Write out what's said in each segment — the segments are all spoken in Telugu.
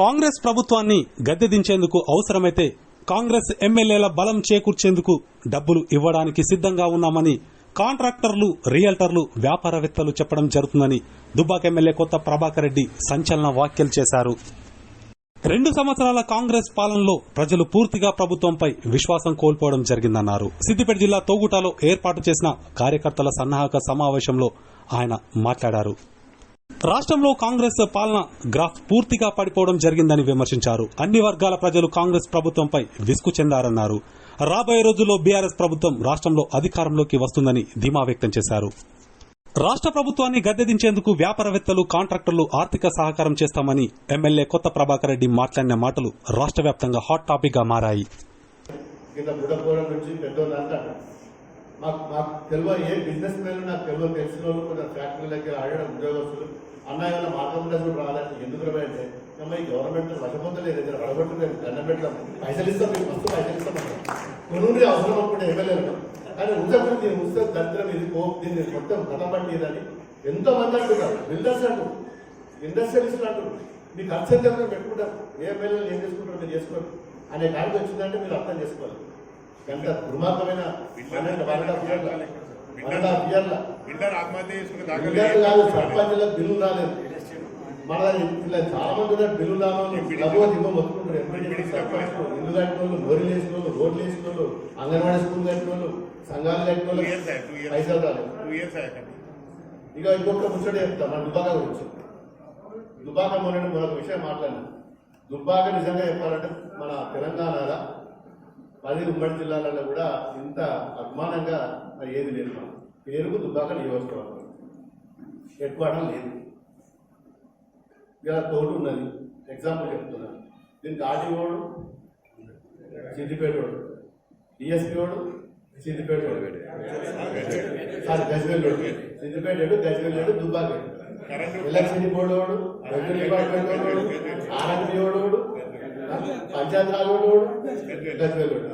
కాంగ్రెస్ ప్రభుత్వాన్ని గద్దెదించేందుకు అవసరమైతే కాంగ్రెస్ ఎమ్మెల్యేల బలం చేకూర్చేందుకు డబ్బులు ఇవ్వడానికి సిద్ధంగా ఉన్నామని కాంట్రాక్టర్లు, రియల్టర్లు, వ్యాపారవేత్తలు చెప్పడం జరుగుతుందని దుబ్బాక ఎమ్మెల్యే కొత్త ప్రభాకర్ రెడ్డి సంచలన వ్యాఖ్యలు చేశారు. 2 సంవత్సరాల కాంగ్రెస్ పాలనలో ప్రజలు పూర్తిగా ప్రభుత్వంపై విశ్వాసం కోల్పోవడం జరిగిందన్నారు. సిద్దిపేట జిల్లా తోగుటలో ఏర్పాటు చేసిన కార్యకర్తల సన్నాహక సమావేశంలో ఆయన మాట్లాడారు. రాష్ట్రంలో కాంగ్రెస్ పాలన గ్రాఫ్ పూర్తిగా పడిపోవడం జరిగిందని విమర్శించారు. అన్ని వర్గాల ప్రజలు కాంగ్రెస్ ప్రభుత్వంపై విసుగు చెందారన్నారు. రాబోయే రోజుల్లో బీఆర్ఎస్ ప్రభుత్వం రాష్ట్రంలో అధికారంలోకి వస్తుందని ధీమా వ్యక్తం చేశారు. రాష్ట్ర ప్రభుత్వాన్ని గద్దెదించేందుకు వ్యాపారవేత్తలు, కాంట్రాక్టర్లు ఆర్థిక సహకారం చేస్తామని ఎమ్మెల్యే కొత్త ప్రభాకర్ రెడ్డి మాట్లాడిన మాటలు రాష్ట్ర వ్యాప్తంగా హాట్ టాపిక్ గా మారాయి. మాకు తెలియ ఏ బిజినెస్ మ్యాన్ నాకు తెలిసిన వాళ్ళు కొంచెం ఫ్యాక్టరీలకి ఆడడం ఉద్యోగస్తులు అన్న ఏమైనా మార్గంలో కూడా రాలేదు. ఎందుకు అంటే ఈ గవర్నమెంట్ వశపొందలేదు, దగ్గర వడగొట్టలేదు, దండం పెడతాం, పైసలు ఇస్తాం, మీకు వస్తూ పైసలు ఇస్తాం, కొనుండి అవసరం అనుకుంటే ఎమ్మెల్యేలు కానీ ఉద్యోగం దీన్ని ఉత్సవ దరిద్రం ఇది దీన్ని మొత్తం కథపట్టిదని ఎంతో మంది అంటున్నారు. బిల్డర్స్ అంటారు, ఇండస్ట్రియలిస్టులు అంటారు, మీకు ఖర్చు పెట్టుకుంటారు, ఏ ఎమ్మెల్యేలు ఏం చేసుకుంటారో మీరు చేసుకోండి అనే కాడికి వచ్చిందంటే మీరు అర్థం చేసుకోవాలి. ఎంత దుర్మార్గమైన కాదు. సర్పంచులకు బిల్లు రాలేదు, మన ఇలా చాలా మంది ఉన్నారు బిల్లు రావాలి మొత్తుకుంటారు. ఇల్లు కట్టిన వాళ్ళు, లోరీలు వేసిన వాళ్ళు, రోడ్లు వేసిన వాళ్ళు, అంగన్వాడీ స్కూల్ కట్టిన వాళ్ళు, సంఘాలు కట్టిన వాళ్ళు పైసలు రాలేదు. ఇక ఇంకొక ముచ్చట చెప్తా మన దుబ్బాక గురించి. దుబ్బాక మరొక విషయం మాట్లాడినా. దుబ్బాక నిజంగా చెప్పాలంటే మన తెలంగాణలో 10 ఉమ్మడి జిల్లాలలో కూడా ఇంత అభిమానంగా ఏది లేదు. మనం పేరుకు దుబ్బాక నియోజకవర్గం ఎక్కువడం లేదు. ఇలా తోడు ఉన్నది, ఎగ్జాంపుల్ చెప్తున్నాను. దీనికి ఆర్టీఓడు సిద్దిపేటోడు, డిఎస్పీ వాడు సిద్దిపేటోడు, గజ్వేల్లోడు, సిద్దిపేటోడు, గజ్వేల్లోడు, దుబ్బాక ఎలక్షన్ బోర్డు వాడు, రెవెన్యూ డిపార్ట్మెంట్ వాడు, ఆర్ఎంపీ వాడు, పంచాయత్ రాజు వాడు, గజ్వేల్లోడు.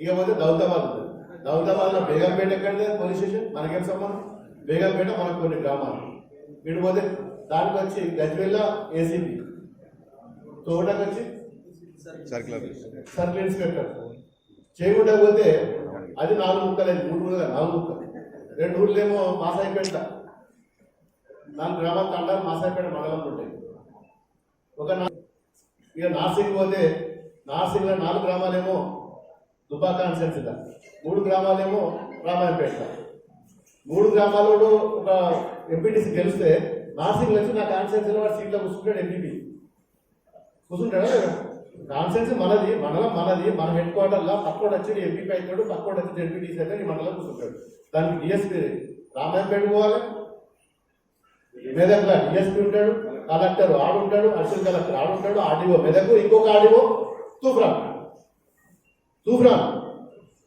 ఇక పోతే దౌలతాబాద్ ఉంది. దౌలతాబాద్ లో బేగంపేట ఎక్కడిదే పోలీస్ స్టేషన్, మనకేం సంబంధం? బేగంపేట మనకు కొన్ని గ్రామాలు. ఇటు పోతే దానికి వచ్చి గజ్వేల్ ఏసీపీ, తోటకు వచ్చి సర్కిల్ ఇన్స్పెక్టర్. చేయకుండా పోతే అది 4 ముక్కలు, 3 ఊళ్ళగా 4 ముక్కలు. 2 ఊళ్ళేమో మాసాయిపేట, 4 గ్రామాలు తండాలు మాసాయిపేట మండలంలో ఉంటాయి. ఇక నార్సింగ్ పోతే నార్సింగ్ లో 4 గ్రామాలేమో దుబ్బాక కాన్స్టిట్యున్సీ, 3 గ్రామాలేమో రామాయణపేట. 3 గ్రామాలలో ఒక ఎంపీటీసీ గెలిస్తే నార్సింగ్ వచ్చి నా కాన్స్టిట్యున్సీలో వాడు సీట్లో కూర్చుంటాడు. ఎంపీపీ కూర్చుంటాడా? కాన్స్టిట్యున్సీ మనది, మండలం మనది, మన హెడ్ క్వార్టర్లో పక్కోడు వచ్చి ఎంపీపీ అవుతాడు, పక్కోడు వచ్చి ఎంపీటీసీ అయితే ఈ మండలం కూర్చుంటాడు. దానికి డిఎస్పీ రామాయణపేట పోవాలి, మెదక్లో డిఎస్పీ ఉంటాడు, కలెక్టర్ ఆడుంటాడు, అడిషనల్ కలెక్టర్ ఆడుంటాడు, ఆర్డీఓ మెదక్, ఇంకొక ఆర్డీఓ తూఫ్రాన్.